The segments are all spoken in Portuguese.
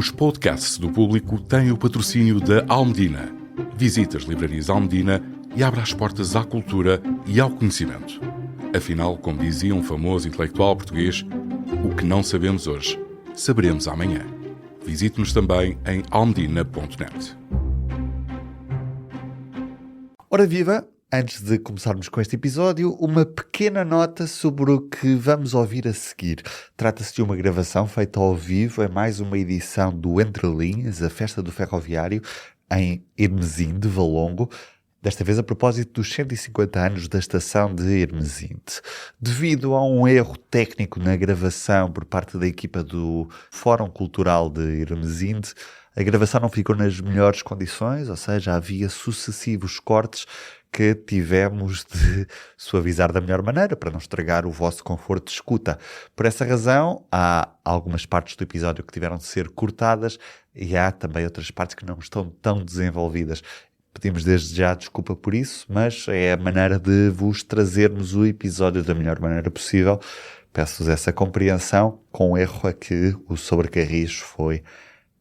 Os podcasts do Público têm o patrocínio da Almedina. Visite as livrarias Almedina e abra as portas à cultura e ao conhecimento. Afinal, como dizia um famoso intelectual português, o que não sabemos hoje, saberemos amanhã. Visite-nos também em almedina.net. Ora viva! Antes de começarmos com este episódio, uma pequena nota sobre o que vamos ouvir a seguir. Trata-se de uma gravação feita ao vivo em mais uma edição do Entre Linhas, a Festa do Ferroviário, em Hermesinde, Valongo, desta vez a propósito dos 150 anos da estação de Hermesinde. Devido a um erro técnico na gravação por parte da equipa do Fórum Cultural de Hermesinde, a gravação não ficou nas melhores condições, ou seja, havia sucessivos cortes que tivemos de suavizar da melhor maneira para não estragar o vosso conforto de escuta. Por essa razão, há algumas partes do episódio que tiveram de ser cortadas e há também outras partes que não estão tão desenvolvidas. Pedimos desde já desculpa por isso, mas é a maneira de vos trazermos o episódio da melhor maneira possível. Peço-vos essa compreensão com o erro a que o Sobrecarris foi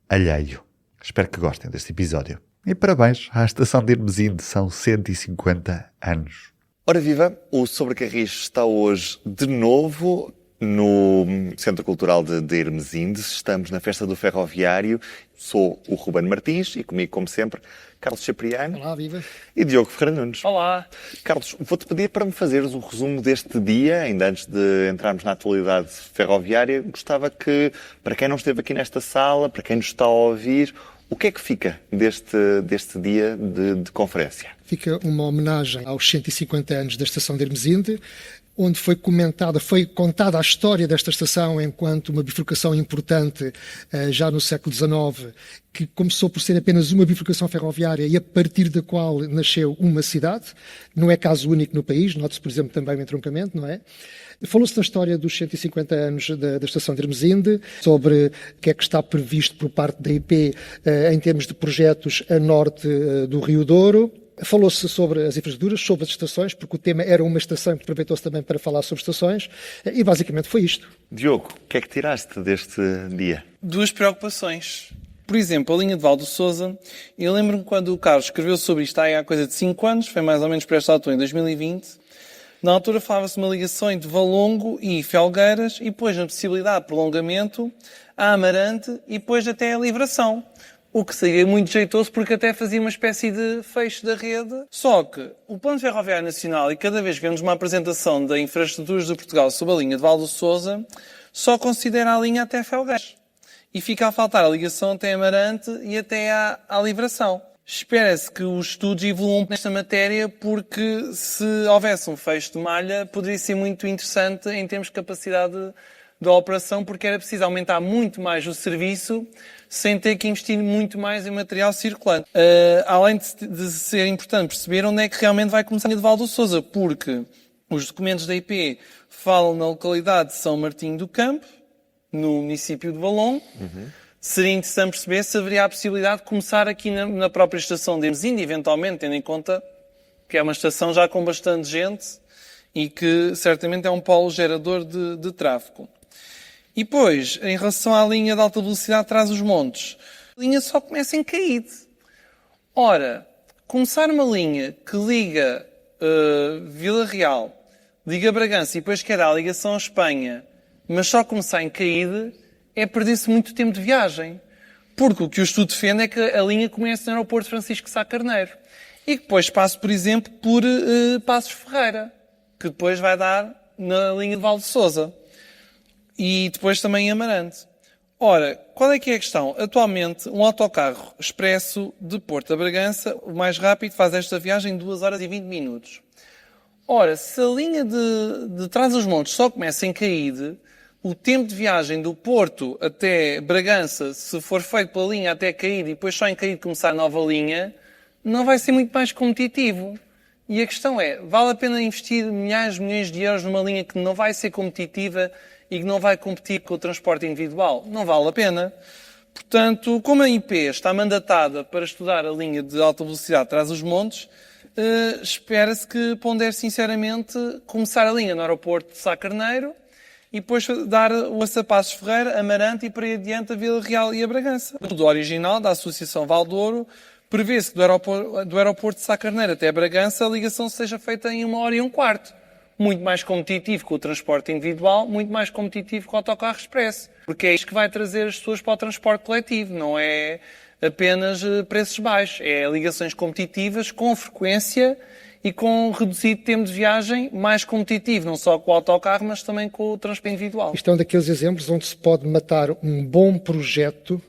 alheio. Espero que gostem deste episódio. E parabéns à estação de Hermesinde, são 150 anos. Ora viva, o Sobrecarris está hoje de novo no Centro Cultural de Hermesinde. Estamos na Festa do Ferroviário. Sou o Ruben Martins e comigo, como sempre, Carlos Cipriano. Olá, viva. E Diogo Ferreira Nunes. Olá. Carlos, vou-te pedir para me fazeres um resumo deste dia, ainda antes de entrarmos na atualidade ferroviária. Gostava que, para quem não esteve aqui nesta sala, para quem nos está a ouvir, o que é que fica deste dia de conferência? Fica uma homenagem aos 150 anos da estação de Hermesinde, onde foi contada a história desta estação enquanto uma bifurcação importante já no século XIX, que começou por ser apenas uma bifurcação ferroviária e a partir da qual nasceu uma cidade. Não é caso único no país, note-se, por exemplo, também o entroncamento, não é? Falou-se da história dos 150 anos da estação de Hermesinde, sobre o que é que está previsto por parte da IP em termos de projetos a norte do Rio Douro. Falou-se sobre as infraestruturas, sobre as estações, porque o tema era uma estação, que aproveitou-se também para falar sobre estações, e basicamente foi isto. Diogo, o que é que tiraste deste dia? Duas preocupações. Por exemplo, a linha de Valdo Sousa. Eu lembro-me quando o Carlos escreveu sobre isto há coisa de 5 anos, foi mais ou menos para esta altura, em 2020. Na altura falava-se de uma ligação entre Valongo e Felgueiras e depois na possibilidade de prolongamento a Amarante e depois até a Livração. O que seria muito jeitoso porque até fazia uma espécie de fecho da rede. Só que o Plano Ferroviário Nacional, e cada vez que vemos uma apresentação da Infraestruturas de Portugal sobre a linha de Valdo Sousa, só considera a linha até Felgueiras. E fica a faltar a ligação até Amarante e até à Livração. Espera-se que os estudos evoluam nesta matéria porque se houvesse um fecho de malha poderia ser muito interessante em termos de capacidade da operação, porque era preciso aumentar muito mais o serviço sem ter que investir muito mais em material circulante. Além de ser importante perceber onde é que realmente vai começar a linha de Valdo Sousa, porque os documentos da IP falam na localidade de São Martinho do Campo, no município de Valongo. Seria interessante perceber se haveria a possibilidade de começar aqui na própria estação de Hermesinde, eventualmente, tendo em conta que é uma estação já com bastante gente e que certamente é um polo gerador de tráfego. E depois, em relação à linha de alta velocidade Trás-os-Montes, a linha só começa em Caíde. Ora, começar uma linha que liga Vila Real, liga Bragança e depois quer a ligação à Espanha, mas só começar em Caíde, é perder-se muito tempo de viagem. Porque o que o estudo defende é que a linha começa no aeroporto Francisco Sá Carneiro e que depois passe, por exemplo, por Passos Ferreira, que depois vai dar na linha de Valdo Sousa. E depois também em Amarante. Ora, qual é que é a questão? Atualmente, um autocarro expresso de Porto a Bragança, o mais rápido, faz esta viagem em 2 horas e 20 minutos. Ora, se a linha de Trás-os-Montes só começa em Caíde, o tempo de viagem do Porto até Bragança, se for feito pela linha até Caíde e depois só em Caíde começar a nova linha, não vai ser muito mais competitivo. E a questão é, vale a pena investir milhares de milhões de euros numa linha que não vai ser competitiva e que não vai competir com o transporte individual? Não vale a pena. Portanto, como a IP está mandatada para estudar a linha de alta velocidade Trás-os-Montes, espera-se que pondere sinceramente começar a linha no aeroporto de Sá Carneiro e depois dar o a Passos Ferreira, Amarante e por aí adiante a Vila Real e a Bragança. Do original da Associação Val de Ouro, prevê-se que do aeroporto de Sá Carneiro até Bragança a ligação seja feita em 1h15. Muito mais competitivo que o transporte individual, muito mais competitivo que o autocarro expresso. Porque é isto que vai trazer as pessoas para o transporte coletivo, não é apenas preços baixos. É ligações competitivas, com frequência e com reduzido tempo de viagem mais competitivo, não só com o autocarro, mas também com o transporte individual. Isto é um daqueles exemplos onde se pode matar um bom projeto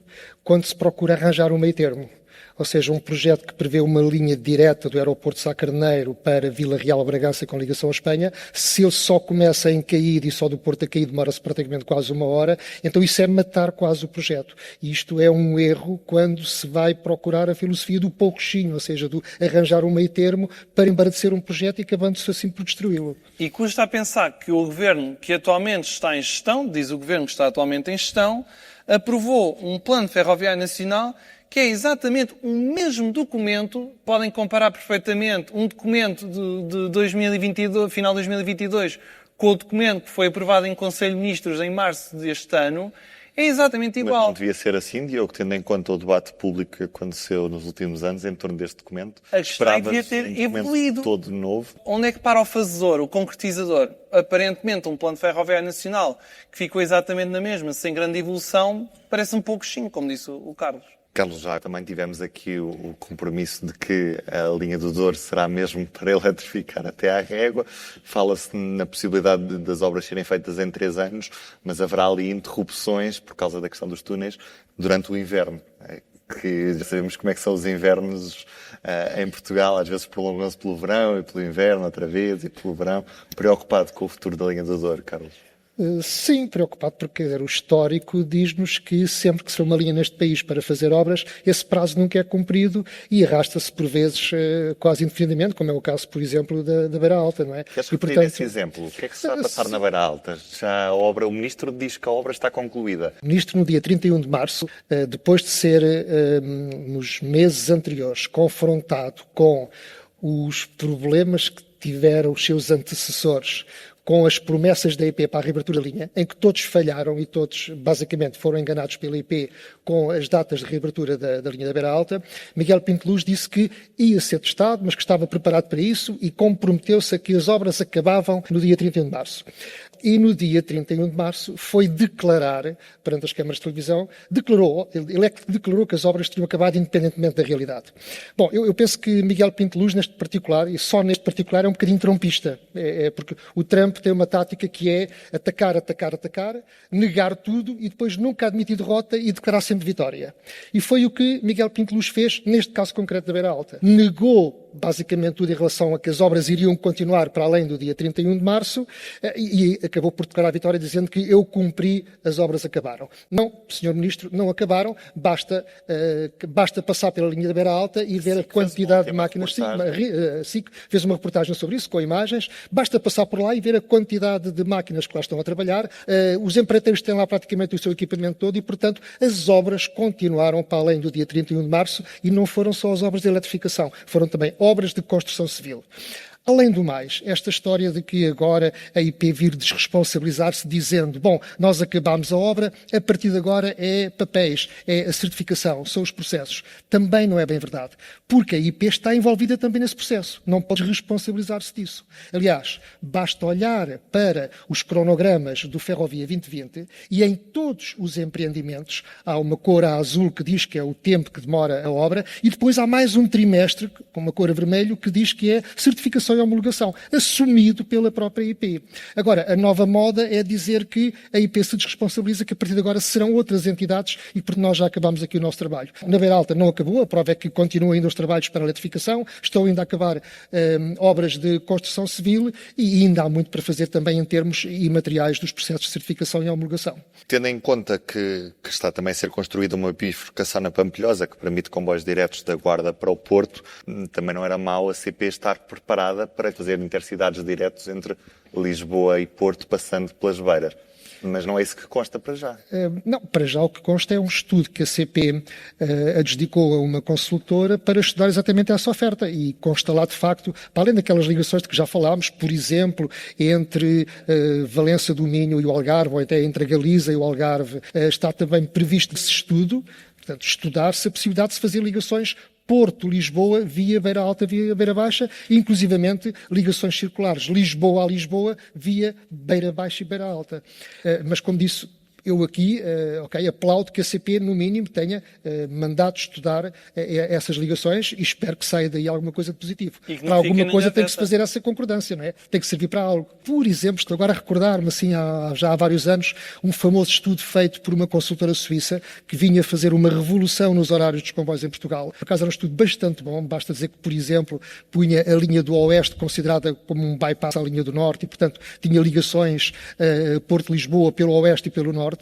quando se procura arranjar um meio termo. Ou seja, um projeto que prevê uma linha direta do aeroporto de Sá Carneiro para Vila Real Bragança com ligação à Espanha, se ele só começa em Caíde e só do Porto a Caíde demora-se praticamente quase 1 hora, então isso é matar quase o projeto. E isto é um erro quando se vai procurar a filosofia do pouquinho, ou seja, do arranjar um meio termo para embaraçar um projeto e acabando-se assim por destruí-lo. E custa a pensar que o governo que atualmente está em gestão, diz o governo que está atualmente em gestão, aprovou um plano ferroviário nacional que é exatamente o mesmo documento, podem comparar perfeitamente um documento de 2022, final de 2022, com o documento que foi aprovado em Conselho de Ministros em março deste ano, é exatamente igual. Mas não devia ser assim, Diogo, tendo em conta o debate público que aconteceu nos últimos anos em torno deste documento. A questão devia ter evoluído. Todo novo. Onde é que para o fazedor, o concretizador? Aparentemente, um plano ferroviário nacional que ficou exatamente na mesma, sem grande evolução, parece um pouco chinho, como disse o Carlos. Carlos, já também tivemos aqui o compromisso de que a linha do Douro será mesmo para eletrificar até à Régua. Fala-se na possibilidade das obras serem feitas em 3 anos, mas haverá ali interrupções por causa da questão dos túneis durante o inverno. Que já sabemos como é que são os invernos em Portugal, às vezes prolongam-se pelo verão e pelo inverno outra vez e pelo verão. Preocupado com o futuro da linha do Douro, Carlos? Sim, preocupado porque o histórico diz-nos que sempre que se for uma linha neste país para fazer obras, esse prazo nunca é cumprido e arrasta-se por vezes quase indefinidamente, como é o caso, por exemplo, da Beira Alta, não é? Queres repetir esse exemplo? O que é que se está a passar na Beira Alta? Já o Ministro diz que a obra está concluída. O Ministro, no dia 31 de março, depois de ser, nos meses anteriores, confrontado com os problemas que tiveram os seus antecessores, com as promessas da IP para a reabertura da linha, em que todos falharam e todos, basicamente, foram enganados pela IP com as datas de reabertura da linha da Beira Alta, Miguel Pinto Luz disse que ia ser testado, mas que estava preparado para isso e comprometeu-se a que as obras acabavam no dia 31 de março. E no dia 31 de março foi declarar, perante as câmaras de televisão, ele é que declarou que as obras tinham acabado independentemente da realidade. Bom, eu penso que Miguel Pinto Luz, neste particular, e só neste particular, é um bocadinho trompista. Porque o Trump tem uma tática que é atacar, negar tudo e depois nunca admitir derrota e declarar sempre vitória. E foi o que Miguel Pinto Luz fez neste caso concreto da Beira Alta. Negou basicamente tudo em relação a que as obras iriam continuar para além do dia 31 de março e acabou por declarar a vitória dizendo que eu cumpri, as obras acabaram. Não, Sr. Ministro, não acabaram, basta passar pela linha da Beira Alta e ver a quantidade de máquinas. SIC fez uma reportagem sobre isso, com imagens, basta passar por lá e ver a quantidade de máquinas que lá estão a trabalhar. Os empreiteiros têm lá praticamente o seu equipamento todo e, portanto, as obras continuaram para além do dia 31 de março e não foram só as obras de eletrificação, foram também obras de construção civil. Além do mais, esta história de que agora a IP vir desresponsabilizar-se dizendo, bom, nós acabámos a obra, a partir de agora é papéis, é a certificação, são os processos. Também não é bem verdade, porque a IP está envolvida também nesse processo. Não pode responsabilizar-se disso. Aliás, basta olhar para os cronogramas do Ferrovia 2020 e em todos os empreendimentos há uma cor azul que diz que é o tempo que demora a obra e depois há mais um trimestre com uma cor a vermelho que diz que é certificação e homologação, assumido pela própria IP. Agora, a nova moda é dizer que a IP se desresponsabiliza, que a partir de agora serão outras entidades e porque nós já acabamos aqui o nosso trabalho. Na Beira Alta não acabou, a prova é que continuam ainda os trabalhos para a eletrificação, estão ainda a acabar obras de construção civil e ainda há muito para fazer também em termos imateriais dos processos de certificação e homologação. Tendo em conta que está também a ser construída uma bifurcação na Pampilhosa que permite comboios diretos da Guarda para o Porto, também não era mau a CP estar preparada para fazer intercidades diretos entre Lisboa e Porto, passando pelas Beiras. Mas não é isso que consta para já. Não, para já o que consta é um estudo que a CP adjudicou a uma consultora para estudar exatamente essa oferta e consta lá de facto, para além daquelas ligações de que já falámos, por exemplo, entre Valença do Minho e o Algarve, ou até entre a Galiza e o Algarve, está também previsto esse estudo, portanto, estudar-se a possibilidade de se fazer ligações Porto-Lisboa via Beira Alta, via Beira Baixa, e inclusivamente ligações circulares Lisboa a Lisboa via Beira Baixa e Beira Alta. Mas como disse, eu aqui, aplaudo que a CP, no mínimo, tenha mandado estudar essas ligações e espero que saia daí alguma coisa de positivo. Para alguma coisa tem que se fazer essa concordância, não é? Tem que servir para algo. Por exemplo, estou agora a recordar-me, assim, já há vários anos, um famoso estudo feito por uma consultora suíça que vinha fazer uma revolução nos horários dos comboios em Portugal. Por acaso era um estudo bastante bom, basta dizer que, por exemplo, punha a linha do Oeste considerada como um bypass à linha do Norte e, portanto, tinha ligações Porto-Lisboa pelo Oeste e pelo Norte.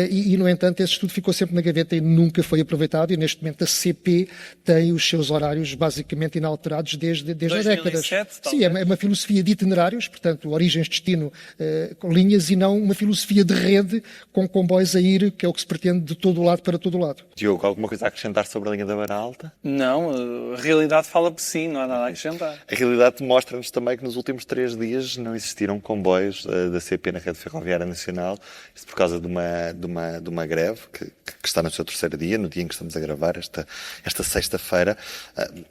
E, no entanto, esse estudo ficou sempre na gaveta e nunca foi aproveitado e, neste momento, a CP tem os seus horários basicamente inalterados desde há décadas. Sim, é uma filosofia de itinerários, portanto, origens-destino com linhas e não uma filosofia de rede com comboios a ir, que é o que se pretende de todo o lado para todo o lado. Diogo, alguma coisa a acrescentar sobre a linha da Beira Alta? Não, a realidade fala por si, não há nada a acrescentar. A realidade mostra-nos também que nos últimos 3 dias não existiram comboios da CP na rede ferroviária nacional, isto por causa de uma greve que está no seu 3º dia, no dia em que estamos a gravar, esta sexta-feira,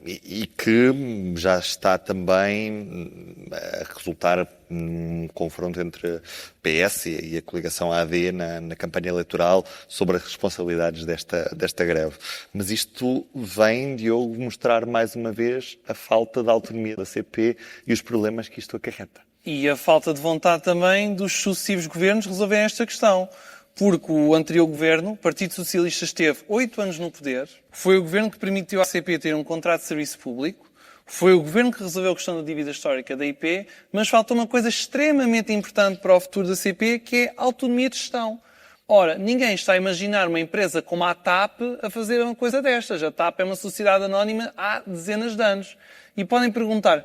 e que já está também a resultar num confronto entre PS e a coligação AD na campanha eleitoral sobre as responsabilidades desta greve. Mas isto vem, Diogo, mostrar mais uma vez a falta de autonomia da CP e os problemas que isto acarreta. E a falta de vontade também dos sucessivos governos resolverem esta questão. Porque o anterior governo, o Partido Socialista, esteve 8 anos no poder, foi o governo que permitiu à CP ter um contrato de serviço público, foi o governo que resolveu a questão da dívida histórica da IP, mas faltou uma coisa extremamente importante para o futuro da CP, que é a autonomia de gestão. Ora, ninguém está a imaginar uma empresa como a TAP a fazer uma coisa destas. A TAP é uma sociedade anónima há dezenas de anos. E podem perguntar,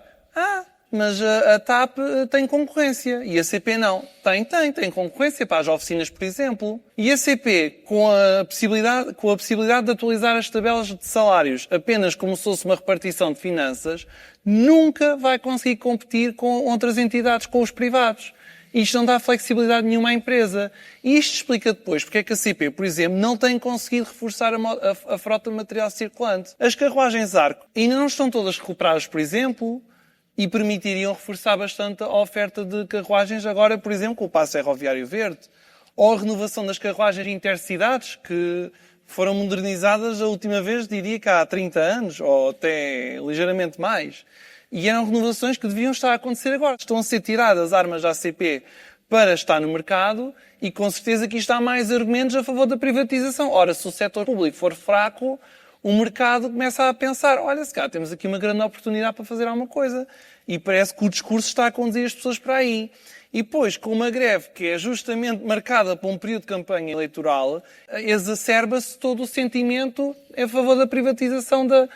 mas a TAP tem concorrência e a CP não. Tem concorrência para as oficinas, por exemplo. E a CP, com a possibilidade de atualizar as tabelas de salários apenas como se fosse uma repartição de finanças, nunca vai conseguir competir com outras entidades, com os privados. Isto não dá flexibilidade nenhuma à empresa. E isto explica depois porque é que a CP, por exemplo, não tem conseguido reforçar a frota de material circulante. As carruagens Arco ainda não estão todas recuperadas, por exemplo, e permitiriam reforçar bastante a oferta de carruagens agora, por exemplo, com o Passo Ferroviário Verde. Ou a renovação das carruagens intercidades, que foram modernizadas a última vez, diria que há 30 anos, ou até ligeiramente mais. E eram renovações que deviam estar a acontecer agora. Estão a ser tiradas armas à CP para estar no mercado e com certeza que isto há mais argumentos a favor da privatização. Ora, se o setor público for fraco, o mercado começa a pensar, olha, se cá temos aqui uma grande oportunidade para fazer alguma coisa. E parece que o discurso está a conduzir as pessoas para aí. E depois, com uma greve que é justamente marcada por um período de campanha eleitoral, exacerba-se todo o sentimento a favor da privatização da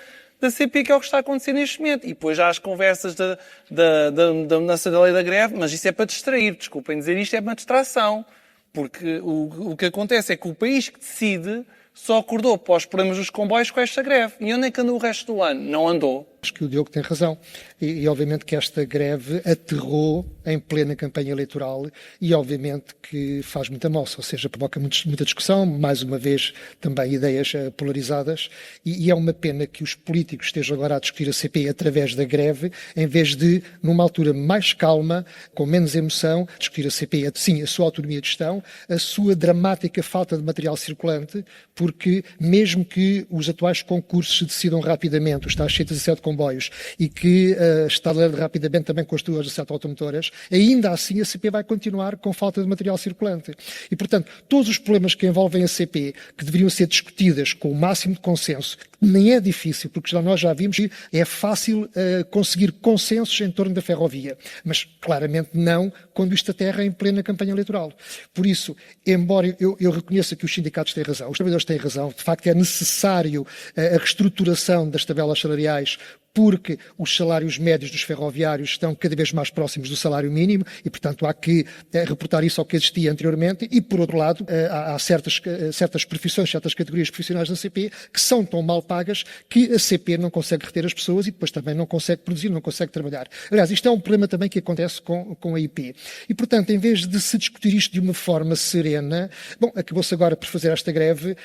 CP, que é o que está a acontecer neste momento. E depois já há as conversas da mudança da lei da greve, mas isso é para distrair, desculpem dizer isto, é uma distração. Porque o que acontece é que o país que decide só acordou para os problemas dos comboios com esta greve. E onde é que andou o resto do ano? Não andou. Acho que o Diogo tem razão. E obviamente que esta greve aterrou em plena campanha eleitoral e obviamente que faz muita moça, ou seja, provoca muita discussão, mais uma vez também ideias polarizadas e é uma pena que os políticos estejam agora a discutir a CP através da greve, em vez de, numa altura mais calma, com menos emoção, discutir a CP, sim, a sua autonomia de gestão, a sua dramática falta de material circulante, porque mesmo que os atuais concursos se decidam rapidamente, os tais 107 comboios, e que está rapidamente também com as 17 automotoras, ainda assim a CP vai continuar com falta de material circulante. E, portanto, todos os problemas que envolvem a CP, que deveriam ser discutidas com o máximo de consenso, nem é difícil, porque nós já vimos que é fácil conseguir consensos em torno da ferrovia, mas claramente não quando isto aterra em plena campanha eleitoral. Por isso, embora eu reconheça que os sindicatos têm razão, os trabalhadores têm razão, de facto é necessário a reestruturação das tabelas salariais porque os salários médios dos ferroviários estão cada vez mais próximos do salário mínimo e, portanto, há que reportar isso ao que existia anteriormente e, por outro lado, há certas profissões, certas categorias profissionais da CP que são tão mal pagas que a CP não consegue reter as pessoas e depois também não consegue produzir, não consegue trabalhar. Aliás, isto é um problema também que acontece com a IP. E, portanto, em vez de se discutir isto de uma forma serena, acabou-se agora por fazer esta greve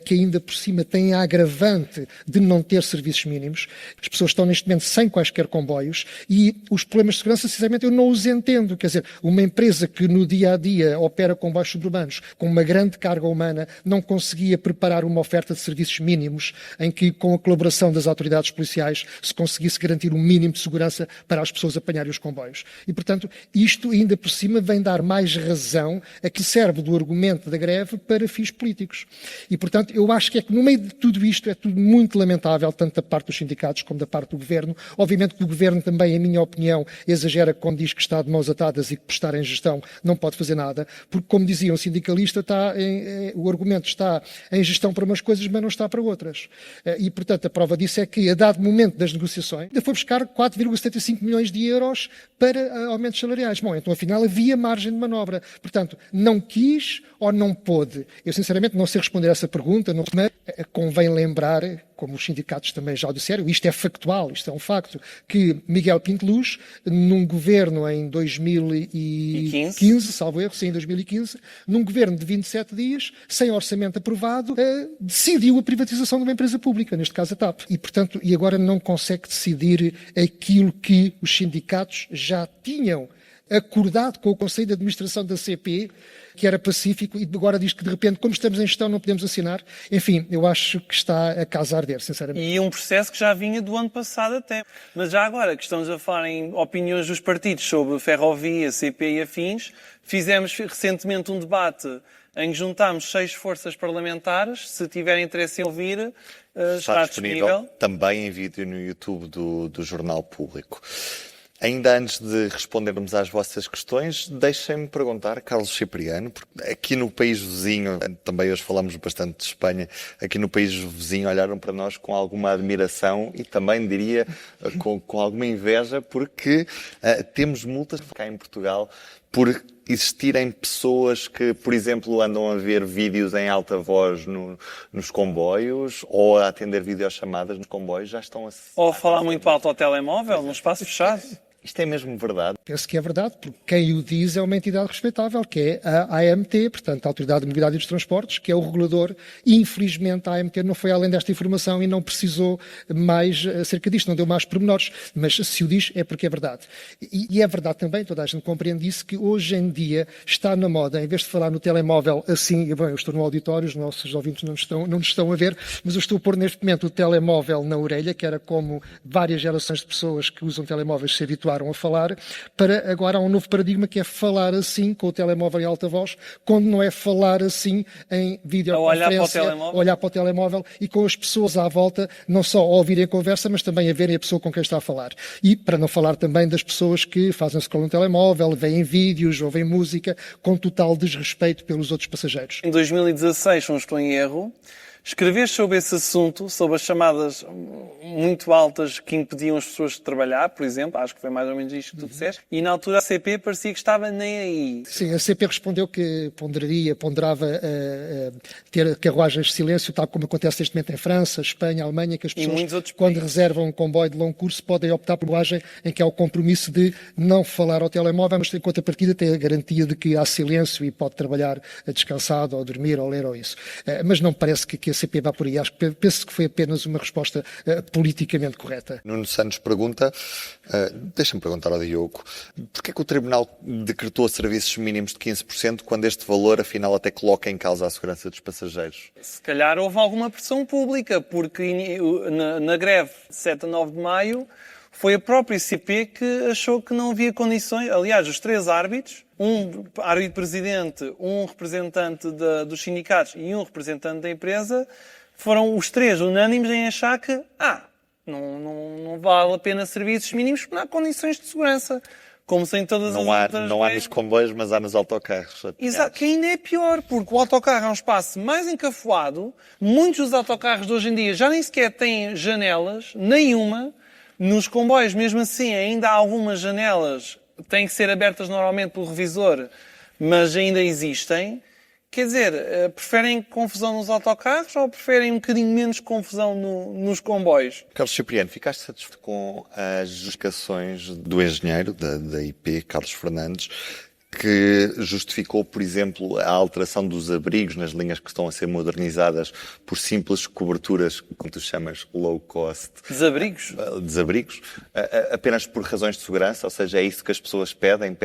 que ainda por cima tem a agravante de não ter serviços mínimos. As pessoas estão neste momento sem quaisquer comboios e os problemas de segurança, sinceramente, eu não os entendo. Quer dizer, uma empresa que no dia-a-dia opera comboios suburbanos com uma grande carga humana não conseguia preparar uma oferta de serviços mínimos em que, com a colaboração das autoridades policiais, se conseguisse garantir um mínimo de segurança para as pessoas apanharem os comboios. E, portanto, isto ainda por cima vem dar mais razão a que serve do argumento da greve para fins políticos. E, portanto, eu acho que no meio de tudo isto é tudo muito lamentável, tanto da parte dos sindicatos como da parte do Governo. Obviamente que o Governo também, em minha opinião, exagera quando diz que está de mãos atadas e que por estar em gestão não pode fazer nada, porque, como dizia um sindicalista, o argumento está em gestão para umas coisas, mas não está para outras. E, portanto, a prova disso é que, a dado momento das negociações, ainda foi buscar 4,75 milhões de euros para aumentos salariais. Bom, então, afinal, havia margem de manobra. Portanto, não quis ou não pôde? Eu, sinceramente, não sei responder a essa pergunta, mas convém lembrar, como os sindicatos também já o disseram, isto é factual, isto é um facto, que Miguel Pinteluz, num governo em 2015, salvo erro, sim, em 2015, num governo de 27 dias, sem orçamento aprovado, decidiu a privatização de uma empresa pública, neste caso a TAP. E, portanto, agora não consegue decidir aquilo que os sindicatos já tinham acordado com o Conselho de Administração da CP, que era pacífico, e agora diz que, de repente, como estamos em gestão, não podemos assinar. Enfim, eu acho que está a casa a arder, sinceramente. E um processo que já vinha do ano passado até. Mas já agora, que estamos a falar em opiniões dos partidos sobre ferrovia, CP e afins, fizemos recentemente um debate em que juntámos 6 forças parlamentares. Se tiverem interesse em ouvir, está disponível. Também em vídeo no YouTube do Jornal Público. Ainda antes de respondermos às vossas questões, deixem-me perguntar, Carlos Cipriano, porque aqui no país vizinho, também hoje falamos bastante de Espanha, aqui no país vizinho olharam para nós com alguma admiração e também, diria, com alguma inveja, porque temos multas cá em Portugal por existirem pessoas que, por exemplo, andam a ver vídeos em alta voz nos comboios ou a atender videochamadas nos comboios, já estão a... Ou a falar muito alto ao telemóvel, num espaço fechado. Isto é mesmo verdade? Penso que é verdade, porque quem o diz é uma entidade respeitável, que é a AMT, portanto, a Autoridade de Mobilidade e dos Transportes, que é o regulador, e infelizmente a AMT não foi além desta informação e não precisou mais acerca disto, não deu mais pormenores, mas se o diz é porque é verdade. E é verdade também, toda a gente compreende isso, que hoje em dia está na moda, em vez de falar no telemóvel assim, bem, eu estou no auditório, os nossos ouvintes não nos estão a ver, mas eu estou a pôr neste momento o telemóvel na orelha, que era como várias gerações de pessoas que usam telemóveis se habituaram a falar, para agora há um novo paradigma que é falar assim, com o telemóvel em alta voz, quando não é falar assim em videoconferência, olhar para o telemóvel e com as pessoas à volta, não só a ouvirem a conversa, mas também a verem a pessoa com quem está a falar. E para não falar também das pessoas que fazem scroll no telemóvel, veem vídeos, ouvem música, com total desrespeito pelos outros passageiros. Em 2016, se não estou em erro, escreveste sobre esse assunto, sobre as chamadas muito altas que impediam as pessoas de trabalhar, por exemplo, acho que foi mais ou menos isto que tu disseste, e na altura a CP parecia que estava nem aí. Sim, a CP respondeu que ponderava ter carruagens de silêncio, tal como acontece neste momento em França, Espanha, Alemanha, que as pessoas, quando reservam um comboio de longo curso, podem optar por carruagem em que há o compromisso de não falar ao telemóvel, mas em contrapartida tem a garantia de que há silêncio e pode trabalhar descansado, ou dormir, ou ler, ou isso. Mas não parece que a CP vá por aí. Penso que foi apenas uma resposta politicamente correta. Nuno Santos pergunta, deixa-me perguntar ao Diogo, porquê é que o Tribunal decretou serviços mínimos de 15% quando este valor, afinal, até coloca em causa a segurança dos passageiros? Se calhar houve alguma pressão pública, porque na greve de 7 a 9 de maio foi a própria CP que achou que não havia condições. Aliás, os 3 árbitros, um árbitro presidente, um representante dos sindicatos e um representante da empresa, foram os 3 unânimes em achar que não vale a pena serviços mínimos porque não há condições de segurança. Como sem todas as outras. Não há nos comboios, mas há nos autocarros. Exato, que ainda é pior, porque o autocarro é um espaço mais encafuado. Muitos dos autocarros de hoje em dia já nem sequer têm janelas, nenhuma. Nos comboios, mesmo assim, ainda há algumas janelas que têm que ser abertas normalmente pelo revisor, mas ainda existem. Quer dizer, preferem confusão nos autocarros ou preferem um bocadinho menos confusão nos comboios? Carlos Cipriano, ficaste satisfeito com as justificações do engenheiro da IP, Carlos Fernandes, que justificou, por exemplo, a alteração dos abrigos nas linhas que estão a ser modernizadas por simples coberturas, como tu chamas, low cost. Desabrigos? Desabrigos, apenas por razões de segurança, ou seja, é isso que as pessoas pedem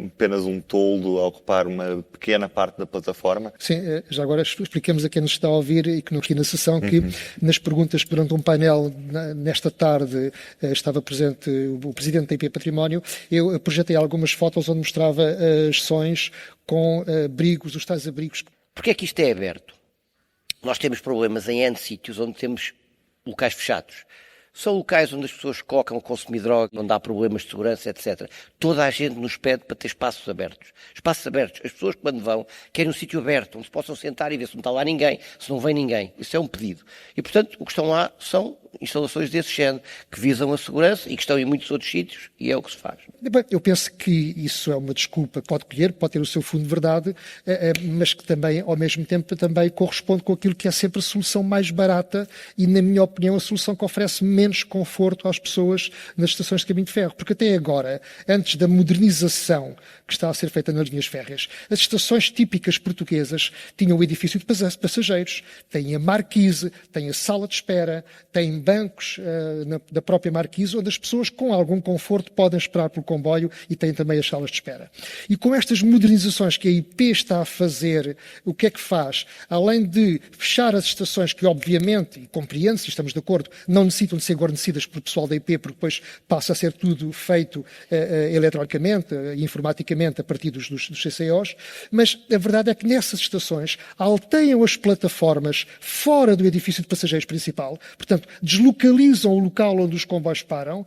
apenas um toldo a ocupar uma pequena parte da plataforma. Sim, já agora expliquemos a quem nos está a ouvir e que aqui na sessão que nas perguntas perante um painel nesta tarde estava presente o Presidente da IP Património. Eu projetei algumas fotos onde mostrava as sessões com abrigos, os tais abrigos. Porquê é que isto é aberto? Nós temos problemas em N sítios onde temos locais fechados. São locais onde as pessoas cocam, consumem droga, onde há problemas de segurança, etc. Toda a gente nos pede para ter espaços abertos. Espaços abertos. As pessoas, quando vão, querem um sítio aberto, onde se possam sentar e ver se não está lá ninguém, se não vem ninguém. Isso é um pedido. E, portanto, o que estão lá são instalações desse género, que visam a segurança e que estão em muitos outros sítios, e é o que se faz. Bem, eu penso que isso é uma desculpa, pode ter o seu fundo de verdade, mas que também, ao mesmo tempo, também corresponde com aquilo que é sempre a solução mais barata e, na minha opinião, a solução que oferece menos conforto às pessoas nas estações de caminho de ferro. Porque até agora, antes da modernização que está a ser feita nas linhas férreas, as estações típicas portuguesas tinham o edifício de passageiros, têm a marquise, têm a sala de espera, têm bancos da própria marquise, onde as pessoas com algum conforto podem esperar pelo comboio e têm também as salas de espera. E com estas modernizações que a IP está a fazer, o que é que faz? Além de fechar as estações que, obviamente, e compreende-se, estamos de acordo, não necessitam de ser guarnecidas pelo pessoal da IP, porque depois passa a ser tudo feito eletronicamente, informaticamente, a partir dos CCOs, mas a verdade é que nessas estações alteiam as plataformas fora do edifício de passageiros principal, portanto, deslocalizam o local onde os comboios param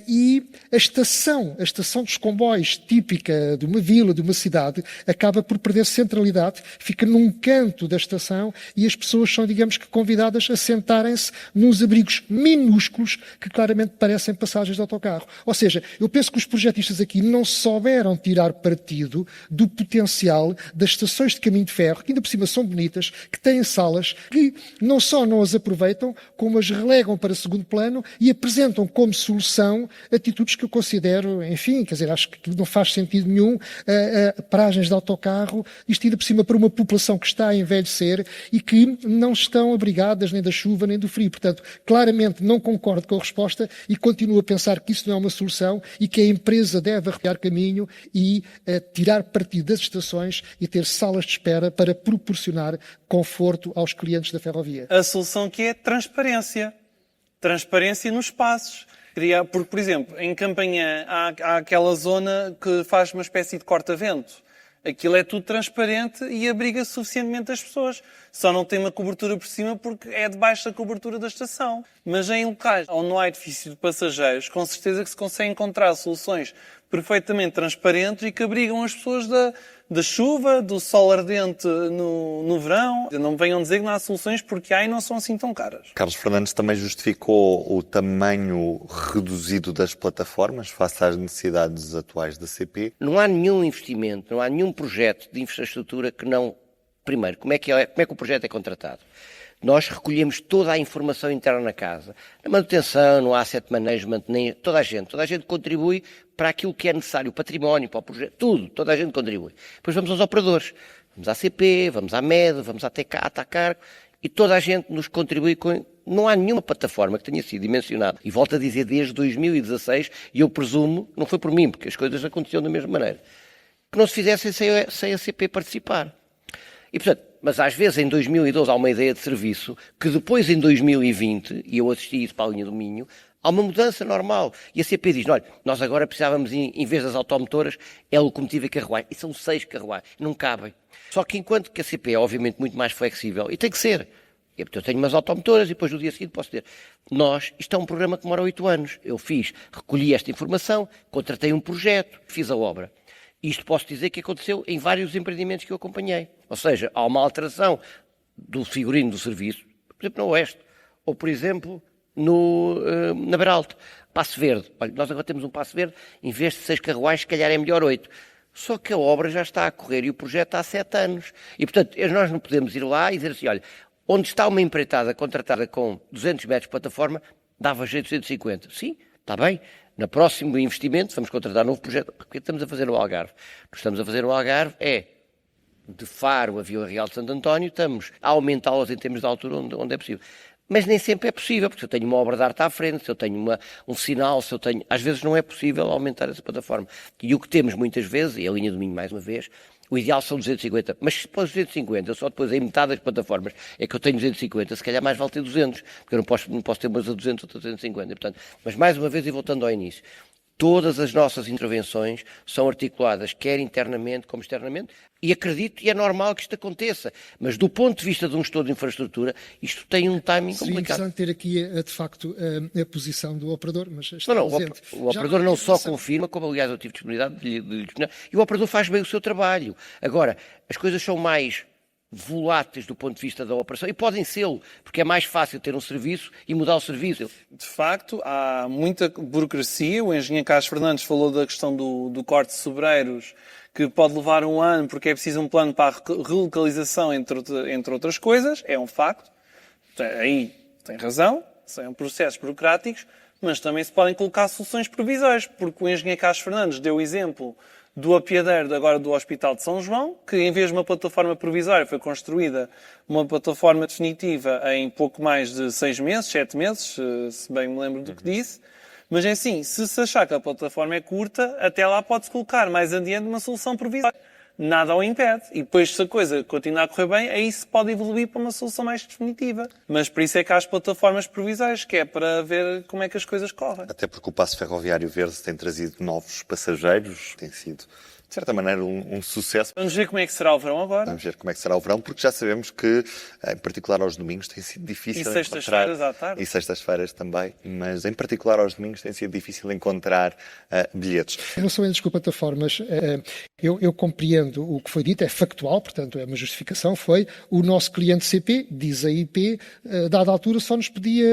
e a estação dos comboios típica de uma vila, de uma cidade, acaba por perder centralidade, fica num canto da estação e as pessoas são, digamos que, convidadas a sentarem-se nos abrigos minúsculos que claramente parecem passagens de autocarro. Ou seja, eu penso que os projetistas aqui não souberam tirar partido do potencial das estações de caminho de ferro, que ainda por cima são bonitas, que têm salas que não só não as aproveitam, como as relegam para segundo plano e apresentam como solução atitudes que eu considero, enfim, quer dizer, acho que não faz sentido nenhum paragens de autocarro, isto ainda por cima para uma população que está a envelhecer e que não estão abrigadas nem da chuva nem do frio. Portanto, claramente não concordo com a resposta e continuo a pensar que isso não é uma solução e que a empresa deve arrepiar caminho e tirar partido das estações e ter salas de espera para proporcionar conforto aos clientes da ferrovia. A solução que é transparência. Transparência nos espaços. Porque, por exemplo, em Campanhã há aquela zona que faz uma espécie de corta-vento. Aquilo é tudo transparente e abriga suficientemente as pessoas. Só não tem uma cobertura por cima porque é debaixo da cobertura da estação. Mas em locais onde não há edifício de passageiros, com certeza que se consegue encontrar soluções perfeitamente transparentes e que abrigam as pessoas da chuva, do sol ardente no verão. Não me venham dizer que não há soluções porque há e não são assim tão caras. Carlos Fernandes também justificou o tamanho reduzido das plataformas face às necessidades atuais da CP. Não há nenhum investimento, não há nenhum projeto de infraestrutura que não... Primeiro, como é que o projeto é contratado? Nós recolhemos toda a informação interna na casa, na manutenção, no asset management, toda a gente contribui para aquilo que é necessário, o património, para o projeto, tudo, toda a gente contribui. Depois vamos aos operadores, vamos à CP, vamos à MED, vamos à TK, à TACAR, e toda a gente nos contribui com... Não há nenhuma plataforma que tenha sido dimensionada, e volto a dizer desde 2016, e eu presumo, não foi por mim, porque as coisas aconteceram da mesma maneira, que não se fizessem sem a CP participar. E, portanto, mas às vezes em 2012 há uma ideia de serviço que depois em 2020, e eu assisti isso para a linha do Minho, há uma mudança normal. E a CP diz, olha, nós agora precisávamos, em vez das automotoras, é locomotiva e carruagem. E são 6 carruagens, não cabem. Só que enquanto que a CP é obviamente muito mais flexível, e tem que ser, eu tenho umas automotoras e depois no dia seguinte posso ter. Isto é um programa que demora 8 anos. Eu recolhi esta informação, contratei um projeto, fiz a obra. Isto posso dizer que aconteceu em vários empreendimentos que eu acompanhei. Ou seja, há uma alteração do figurino do serviço, por exemplo, no Oeste. Ou, por exemplo, na Beiralto. Passo Verde. Olha, nós agora temos um Passo Verde, em vez de 6 carruagens, se calhar é melhor 8. Só que a obra já está a correr e o projeto há 7 anos. E, portanto, nós não podemos ir lá e dizer assim, olha, onde está uma empreitada contratada com 200 metros de plataforma, dava jeito de 250. Sim, está bem. No próximo investimento, vamos contratar um novo projeto. O que estamos a fazer no Algarve? O que estamos a fazer no Algarve é, de Faro a Vila Real de Santo António, estamos a aumentá-las em termos de altura onde é possível. Mas nem sempre é possível, porque se eu tenho uma obra de arte à frente, se eu tenho um sinal, se eu tenho... Às vezes não é possível aumentar essa plataforma. E o que temos muitas vezes, e a linha do Minho mais uma vez, o ideal são 250. Mas se pôs 250, eu só depois em metade das plataformas é que eu tenho 250, se calhar mais vale ter 200, porque eu não posso ter umas a 200 ou a 250. Portanto, mas mais uma vez, e voltando ao início, todas as nossas intervenções são articuladas, quer internamente como externamente, e acredito e é normal que isto aconteça. Mas do ponto de vista de um gestor de infraestrutura, isto tem um timing Seria complicado. interessante ter aqui, de facto, a posição do operador, mas está Não, ausente. o operador não só confirma, como aliás eu tive disponibilidade de lhe explicar, e o operador faz bem o seu trabalho. Agora, as coisas são mais voláteis do ponto de vista da operação, e podem ser, porque é mais fácil ter um serviço e mudar o serviço. De facto, há muita burocracia. O engenheiro Carlos Fernandes falou da questão do corte de sobreiros, que pode levar um ano, porque é preciso um plano para a relocalização, entre outras coisas. É um facto. Aí tem razão, são processos burocráticos, mas também se podem colocar soluções provisórias, porque o engenheiro Carlos Fernandes deu o exemplo do apiadeiro agora do Hospital de São João, que em vez de uma plataforma provisória foi construída uma plataforma definitiva em pouco mais de 6 meses, 7 meses, se bem me lembro do que disse. Mas é assim, se achar que a plataforma é curta, até lá pode-se colocar mais adiante uma solução provisória. Nada o impede. E depois, se a coisa continuar a correr bem, aí se pode evoluir para uma solução mais definitiva. Mas por isso é que há as plataformas provisórias, que é para ver como é que as coisas correm. Até porque o Passo Ferroviário Verde tem trazido novos passageiros, tem sido, de certa maneira, um sucesso. Vamos ver como é que será o verão agora. Vamos ver como é que será o verão, porque já sabemos que, em particular aos domingos, tem sido difícil encontrar... E sextas-feiras à tarde. E sextas-feiras também, mas em particular aos domingos tem sido difícil encontrar bilhetes. Em relação a com plataformas, eu compreendo o que foi dito, é factual, portanto é uma justificação, foi o nosso cliente CP, diz a IP, dada altura só nos pedia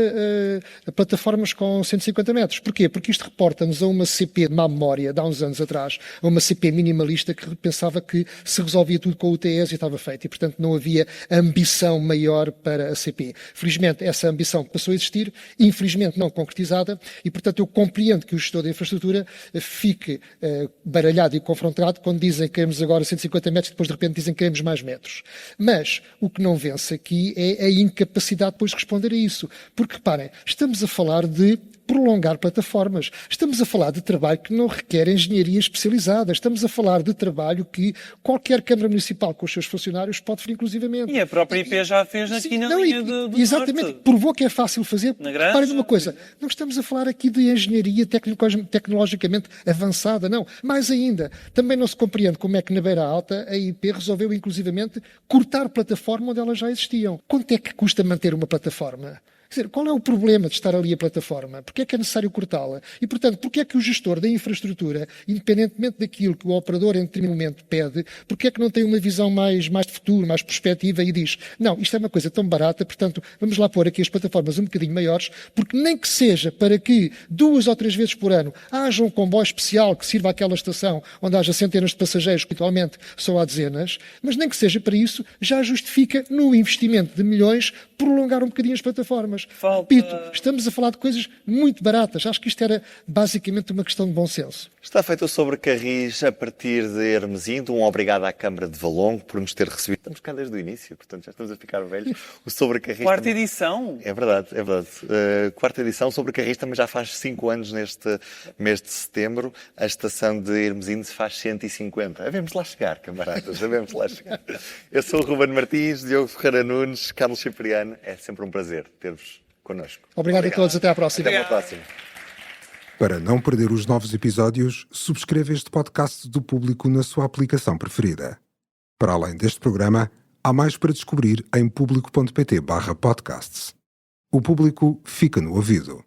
plataformas com 150 metros. Porquê? Porque isto reporta-nos a uma CP de má memória, de há uns anos atrás, a uma CP minimalista que pensava que se resolvia tudo com o UTS e estava feito, e portanto não havia ambição maior para a CP. Felizmente essa ambição passou a existir, infelizmente não concretizada, e portanto eu compreendo que o gestor da infraestrutura fique baralhado e confrontado quando dizem que queremos agora 150 metros e depois de repente dizem que queremos mais metros. Mas o que não vence aqui é a incapacidade depois de responder a isso. Porque reparem, estamos a falar de prolongar plataformas. Estamos a falar de trabalho que não requer engenharia especializada. Estamos a falar de trabalho que qualquer Câmara Municipal com os seus funcionários pode fazer inclusivamente. E a própria IP já fez aqui na linha do exatamente, norte. provou que é fácil fazer. Na Granja. Reparem numa coisa, não estamos a falar aqui de engenharia tecnologicamente avançada, não. Mais ainda, também não se compreende como é que na Beira Alta a IP resolveu inclusivamente cortar plataforma onde elas já existiam. Quanto é que custa manter uma plataforma? Quer dizer, qual é o problema de estar ali a plataforma? Porquê é que é necessário cortá-la? E, portanto, porquê é que o gestor da infraestrutura, independentemente daquilo que o operador em determinado momento pede, porquê é que não tem uma visão mais de futuro, mais perspectiva e diz, não, isto é uma coisa tão barata, portanto, vamos lá pôr aqui as plataformas um bocadinho maiores, porque nem que seja para que 2 ou 3 vezes por ano haja um comboio especial que sirva àquela estação onde haja centenas de passageiros, que atualmente só há dezenas, mas nem que seja para isso, já justifica no investimento de milhões prolongar um bocadinho as plataformas. Repito, estamos a falar de coisas muito baratas. Acho que isto era basicamente uma questão de bom senso. Está feito o Sobrecarris a partir de Hermesinde. Um obrigado à Câmara de Valongo por nos ter recebido. Estamos cá desde o início, portanto já estamos a ficar velhos. O Sobrecarris... Quarta edição. É verdade, é verdade. Quarta edição. O Sobrecarris também já faz 5 anos neste mês de setembro. A estação de Hermesinde faz 150. Havemos lá chegar, camaradas. Havemos lá chegar. Eu sou o Ruben Martins, Diogo Ferreira Nunes, Carlos Cipriano. É sempre um prazer ter-vos connosco. Obrigado a todos. Até à próxima. Até à próxima. Para não perder os novos episódios, subscreva este podcast do Público na sua aplicação preferida. Para além deste programa, há mais para descobrir em público.pt/podcasts. O Público fica no ouvido.